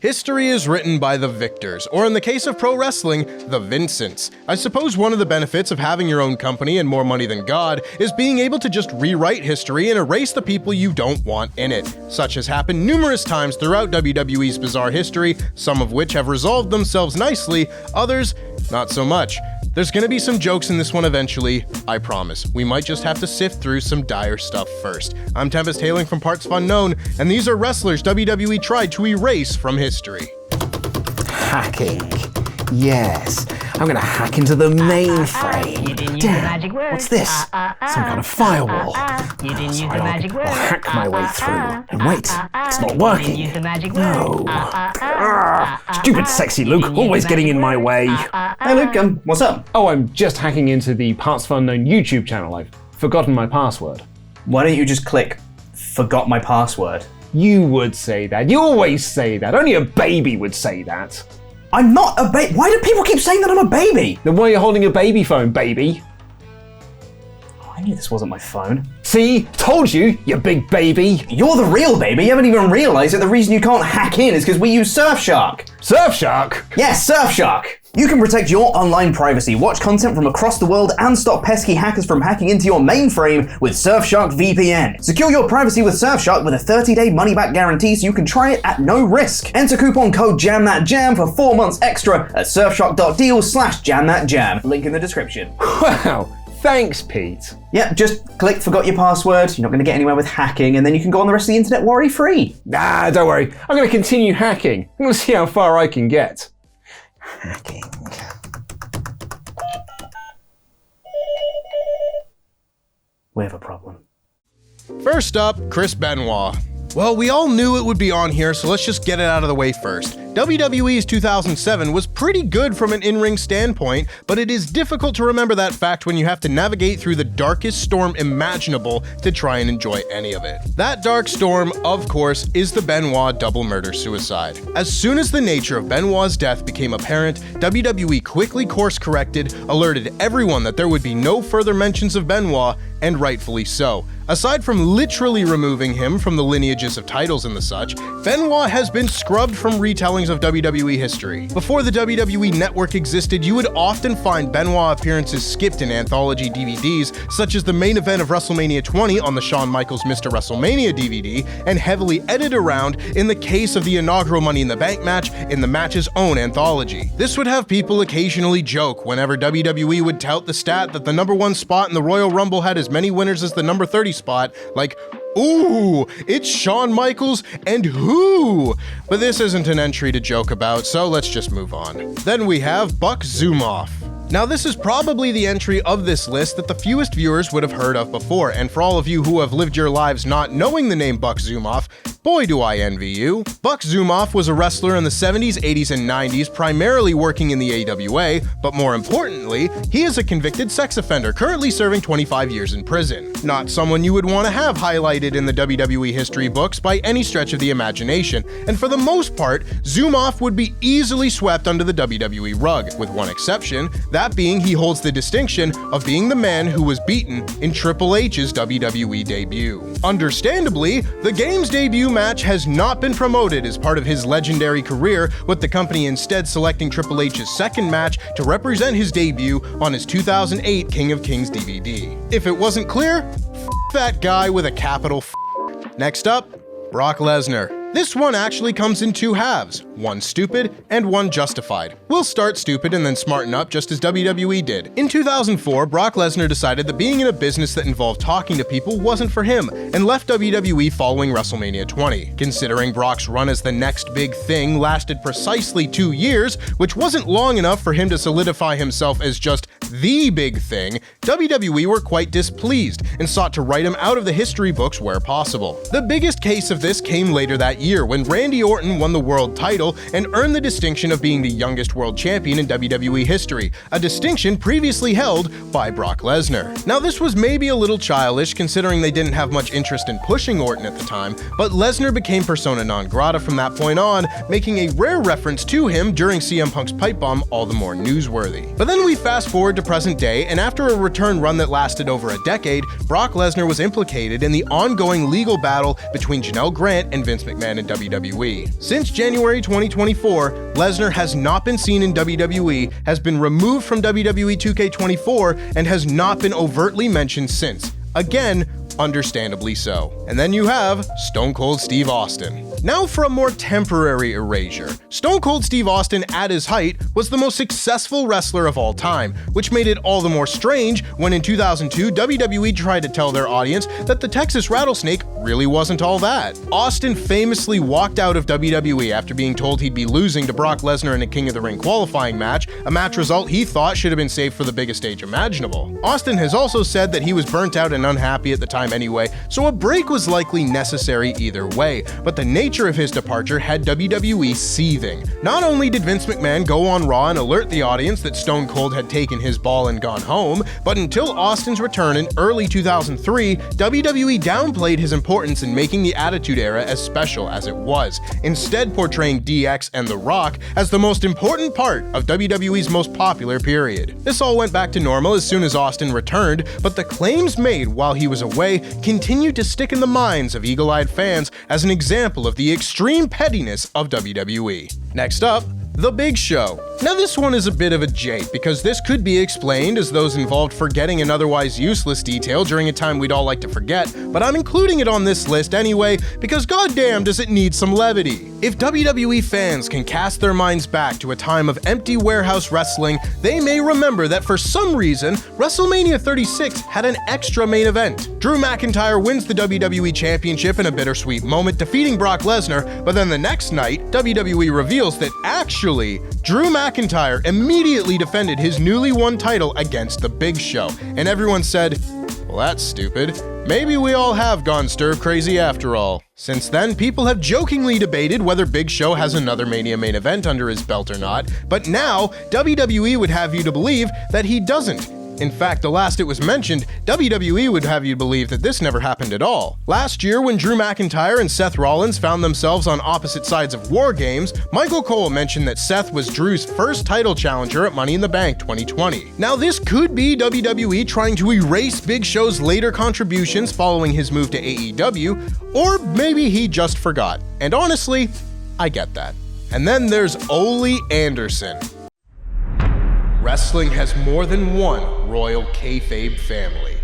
History is written by the victors, or in the case of pro wrestling, the Vincents. I suppose one of the benefits of having your own company and more money than God is being able to just rewrite history and erase the people you don't want in it. Such has happened numerous times throughout WWE's bizarre history, some of which have resolved themselves nicely, others not so much. There's gonna be some jokes in this one eventually, I promise. We might just have to sift through some dire stuff first. I'm Tempest hailing from partsFUNknown, and these are wrestlers WWE tried to erase from history. Hacking. Yes, I'm gonna hack into the mainframe. Damn, what's this? Some kind of firewall. I'll hack my way through. And wait, it's not working. No. Stupid sexy Luke, always getting in my way. Hey Luke, what's up? Oh, I'm just hacking into the partsFUNknown YouTube channel. I've forgotten my password. Why don't you just click forgot my password? You would say that. You always say that. Only a baby would say that. I'm not a baby. Why do people keep saying that I'm a baby? Then why are you holding a baby phone, baby? Oh, I knew this wasn't my phone. See? Told you, you big baby. You're the real baby. You haven't even realized that the reason you can't hack in is because we use Surfshark. Surfshark? Yes, Surfshark. You can protect your online privacy, watch content from across the world, and stop pesky hackers from hacking into your mainframe with Surfshark VPN. Secure your privacy with Surfshark with a 30-day money-back guarantee so you can try it at no risk. Enter coupon code JAMThatJam for 4 months extra at surfshark.deal/JamThatJam. Link in the description. Wow, thanks, Pete. Yep, just click forgot your password. You're not going to get anywhere with hacking, and then you can go on the rest of the internet worry-free. Nah, don't worry. I'm going to continue hacking. I'm going to see how far I can get. Hacking. We have a problem. First up, Chris Benoit. Well, we all knew it would be on here, so let's just get it out of the way first. WWE's 2007 was pretty good from an in-ring standpoint, but it is difficult to remember that fact when you have to navigate through the darkest storm imaginable to try and enjoy any of it. That dark storm, of course, is the Benoit double murder-suicide. As soon as the nature of Benoit's death became apparent, WWE quickly course-corrected, alerted everyone that there would be no further mentions of Benoit, and rightfully so. Aside from literally removing him from the lineages of titles and the such, Benoit has been scrubbed from retellings of WWE history. Before the WWE Network existed, you would often find Benoit appearances skipped in anthology DVDs, such as the main event of WrestleMania 20 on the Shawn Michaels Mr. WrestleMania DVD, and heavily edited around in the case of the inaugural Money in the Bank match in the match's own anthology. This would have people occasionally joke whenever WWE would tout the stat that the #1 spot in the Royal Rumble had as many winners as the number 30 spot, like, ooh, it's Shawn Michaels and who? But this isn't an entry to joke about, so let's just move on. Then we have Buck Zumhofe. Now this is probably the entry of this list that the fewest viewers would have heard of before, and for all of you who have lived your lives not knowing the name Buck Zumhofe, boy do I envy you. Buck Zumhofe was a wrestler in the 70s, 80s, and 90s, primarily working in the AWA, but more importantly, he is a convicted sex offender, currently serving 25 years in prison. Not someone you would want to have highlighted in the WWE history books by any stretch of the imagination, and for the most part, Zumhofe would be easily swept under the WWE rug, with one exception, that being he holds the distinction of being the man who was beaten in Triple H's WWE debut. Understandably, the Game's debut match has not been promoted as part of his legendary career, with the company instead selecting Triple H's second match to represent his debut on his 2008 King of Kings DVD. If it wasn't clear, that guy with a capital F. Next up, Brock Lesnar. This one actually comes in two halves, one stupid and one justified. We'll start stupid and then smarten up just as WWE did. In 2004, Brock Lesnar decided that being in a business that involved talking to people wasn't for him and left WWE following WrestleMania 20. Considering Brock's run as the next big thing lasted precisely 2 years, which wasn't long enough for him to solidify himself as just the big thing, WWE were quite displeased and sought to write him out of the history books where possible. The biggest case of this came later that year when Randy Orton won the world title and earned the distinction of being the youngest world champion in WWE history, a distinction previously held by Brock Lesnar. Now this was maybe a little childish considering they didn't have much interest in pushing Orton at the time, but Lesnar became persona non grata from that point on, making a rare reference to him during CM Punk's pipe bomb all the more newsworthy. But then we fast forward to present day, and after a return run that lasted over a decade, Brock Lesnar was implicated in the ongoing legal battle between Janelle Grant and Vince McMahon in WWE. Since January 2024, Lesnar has not been seen in WWE, has been removed from WWE 2K24, and has not been overtly mentioned since. Again, understandably so. And then you have Stone Cold Steve Austin. Now for a more temporary erasure. Stone Cold Steve Austin at his height was the most successful wrestler of all time, which made it all the more strange when in 2002 WWE tried to tell their audience that the Texas Rattlesnake really wasn't all that. Austin famously walked out of WWE after being told he'd be losing to Brock Lesnar in a King of the Ring qualifying match, a match result he thought should have been saved for the biggest stage imaginable. Austin has also said that he was burnt out and unhappy at the time anyway, so a break was likely necessary either way, but the nature of his departure had WWE seething. Not only did Vince McMahon go on Raw and alert the audience that Stone Cold had taken his ball and gone home, but until Austin's return in early 2003, WWE downplayed his importance in making the Attitude Era as special as it was, instead portraying DX and The Rock as the most important part of WWE's most popular period. This all went back to normal as soon as Austin returned, but the claims made while he was away continued to stick in the minds of eagle-eyed fans as an example of the extreme pettiness of WWE. Next up, The Big Show. Now this one is a bit of a jape because this could be explained as those involved forgetting an otherwise useless detail during a time we'd all like to forget, but I'm including it on this list anyway because goddamn does it need some levity. If WWE fans can cast their minds back to a time of empty warehouse wrestling, they may remember that for some reason, WrestleMania 36 had an extra main event. Drew McIntyre wins the WWE Championship in a bittersweet moment, defeating Brock Lesnar, but then the next night, WWE reveals that actually, Drew McIntyre immediately defended his newly won title against The Big Show, and everyone said, well, that's stupid. Maybe we all have gone stir-crazy after all. Since then, people have jokingly debated whether Big Show has another Mania main event under his belt or not, but now WWE would have you to believe that he doesn't. In fact, the last it was mentioned, WWE would have you believe that this never happened at all. Last year, when Drew McIntyre and Seth Rollins found themselves on opposite sides of War Games, Michael Cole mentioned that Seth was Drew's first title challenger at Money in the Bank 2020. Now, this could be WWE trying to erase Big Show's later contributions following his move to AEW, or maybe he just forgot. And honestly, I get that. And then there's Ole Anderson. Wrestling has more than one royal kayfabe family.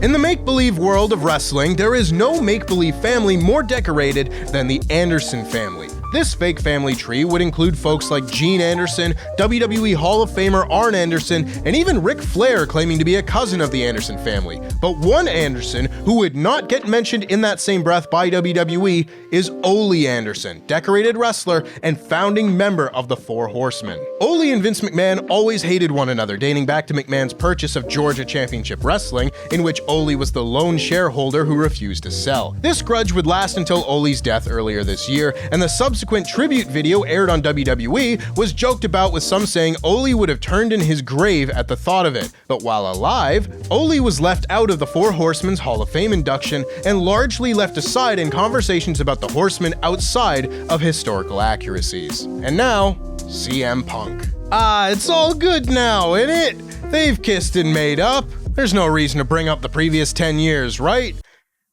In the make-believe world of wrestling, there is no make-believe family more decorated than the Anderson family. This fake family tree would include folks like Gene Anderson, WWE Hall of Famer Arn Anderson, and even Ric Flair claiming to be a cousin of the Anderson family. But one Anderson who would not get mentioned in that same breath by WWE is Ole Anderson, decorated wrestler and founding member of the Four Horsemen. Ole and Vince McMahon always hated one another, dating back to McMahon's purchase of Georgia Championship Wrestling, in which Ole was the lone shareholder who refused to sell. This grudge would last until Ole's death earlier this year, and the subsequent tribute video aired on WWE was joked about with some saying Ole would have turned in his grave at the thought of it. But while alive, Ole was left out of the Four Horsemen's Hall of Fame induction and largely left aside in conversations about the Horsemen outside of historical accuracies. And now, CM Punk. It's all good now, ain't it? They've kissed and made up. There's no reason to bring up the previous 10 years, right?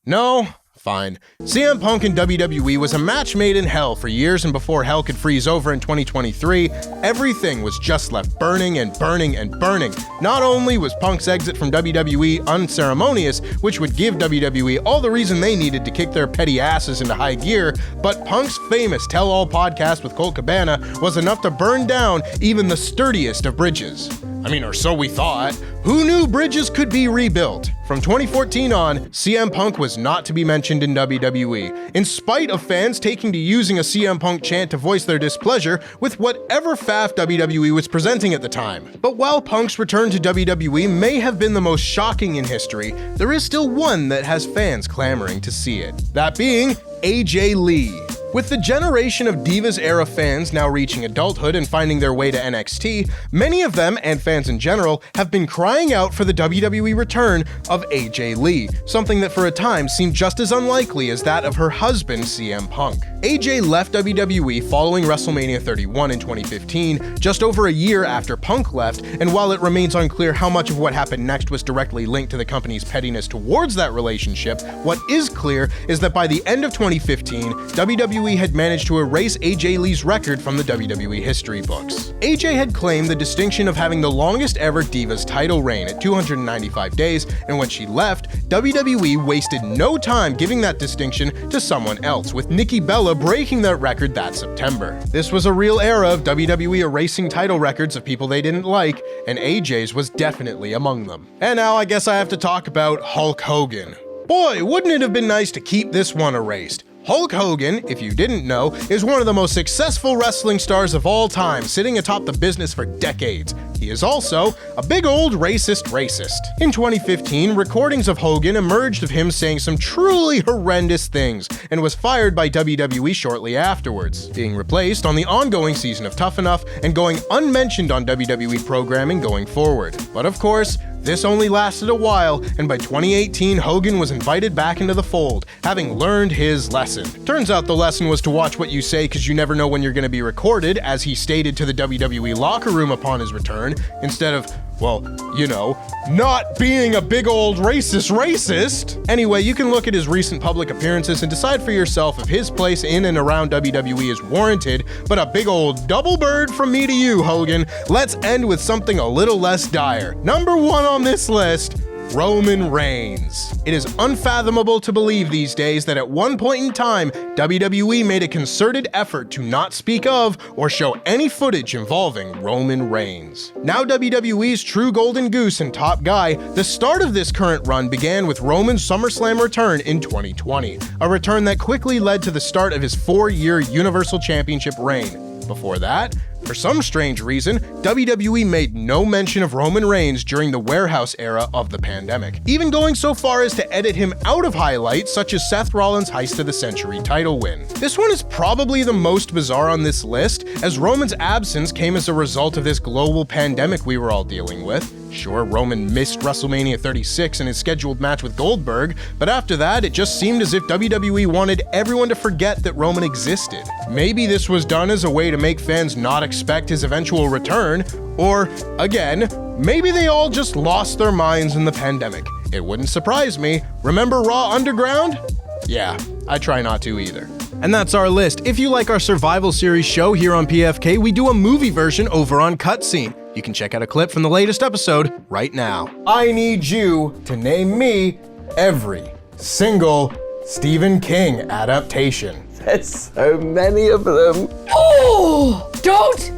No? Fine. CM Punk in WWE was a match made in hell for years, and before hell could freeze over in 2023, everything was just left burning and burning and burning. Not only was Punk's exit from WWE unceremonious, which would give WWE all the reason they needed to kick their petty asses into high gear, but Punk's famous tell-all podcast with Colt Cabana was enough to burn down even the sturdiest of bridges. I mean, or so we thought. Who knew bridges could be rebuilt? From 2014 on, CM Punk was not to be mentioned in WWE, in spite of fans taking to using a CM Punk chant to voice their displeasure with whatever faff WWE was presenting at the time. But while Punk's return to WWE may have been the most shocking in history, there is still one that has fans clamoring to see it. That being AJ Lee. With the generation of Divas-era fans now reaching adulthood and finding their way to NXT, many of them, and fans in general, have been crying crying out for the WWE return of AJ Lee, something that for a time seemed just as unlikely as that of her husband, CM Punk. AJ left WWE following WrestleMania 31 in 2015, just over a year after Punk left, and while it remains unclear how much of what happened next was directly linked to the company's pettiness towards that relationship, what is clear is that by the end of 2015, WWE had managed to erase AJ Lee's record from the WWE history books. AJ had claimed the distinction of having the longest ever Divas title reign at 295 days, and when she left, WWE wasted no time giving that distinction to someone else, with Nikki Bella breaking that record that September. This was a real era of WWE erasing title records of people they didn't like, and AJ's was definitely among them. And now I guess I have to talk about Hulk Hogan. Boy, wouldn't it have been nice to keep this one erased. Hulk Hogan, if you didn't know, is one of the most successful wrestling stars of all time, sitting atop the business for decades. He is also a big old racist. In 2015, recordings of Hogan emerged of him saying some truly horrendous things, and was fired by WWE shortly afterwards, being replaced on the ongoing season of Tough Enough and going unmentioned on WWE programming going forward. But of course, this only lasted a while, and by 2018, Hogan was invited back into the fold, having learned his lesson. Turns out the lesson was to watch what you say because you never know when you're going to be recorded, as he stated to the WWE locker room upon his return, instead of, well, you know, not being a big old racist. Anyway, you can look at his recent public appearances and decide for yourself if his place in and around WWE is warranted, but a big old double bird from me to you, Hogan. Let's end with something a little less dire. Number 1 on this list, Roman Reigns. It is unfathomable to believe these days that at one point in time, WWE made a concerted effort to not speak of or show any footage involving Roman Reigns. Now WWE's true golden goose and top guy, the start of this current run began with Roman's SummerSlam return in 2020, a return that quickly led to the start of his 4-year Universal Championship reign. Before that, for some strange reason, WWE made no mention of Roman Reigns during the warehouse era of the pandemic, even going so far as to edit him out of highlights such as Seth Rollins' Heist of the Century title win. This one is probably the most bizarre on this list, as Roman's absence came as a result of this global pandemic we were all dealing with. Sure, Roman missed WrestleMania 36 in his scheduled match with Goldberg, but after that, it just seemed as if WWE wanted everyone to forget that Roman existed. Maybe this was done as a way to make fans not expect his eventual return, or, again, maybe they all just lost their minds in the pandemic. It wouldn't surprise me. Remember Raw Underground? Yeah, I try not to either. And that's our list. If you like our Survival Series show here on PFK, we do a movie version over on Cutscene. You can check out a clip from the latest episode right now. I need you to name me every single Stephen King adaptation. There's so many of them. Oh, don't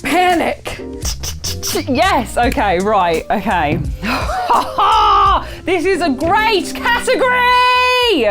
panic. Yes, okay, right, okay. This is a great category!